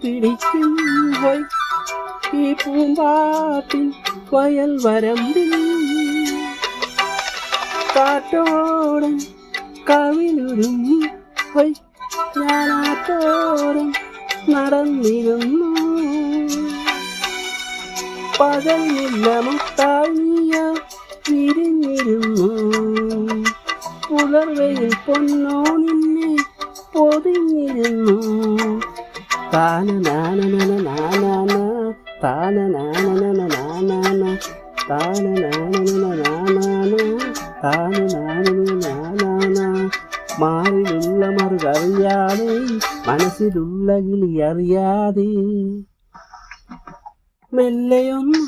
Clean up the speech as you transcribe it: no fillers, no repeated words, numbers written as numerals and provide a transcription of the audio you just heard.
പിടിക്കും ഹൊയ് ഈ പൂമ്പാട്ടിൻ വയൽ വരമ്പിൽ കാറ്റോടൻ കവിളുരുങ്ങി ഹൊയ് ഞാനാത്തോരം നടന്നിരുന്നു പകലില്ല മുട്ടായിയ വിരിഞ്ഞിരുന്നു പുലർവയിൽ പൊന്നോ നിന്നെ പൊതിഞ്ഞിരുന്നു താനനാനനനാനാന താനനാനനനാനാന താനനാനനനാനാന താനനാനനനാനാന മാറിലുള്ള മറുകറിയാതെ മനസ്സിലുള്ള കിളി അറിയാതെ മെല്ലയൊന്ന്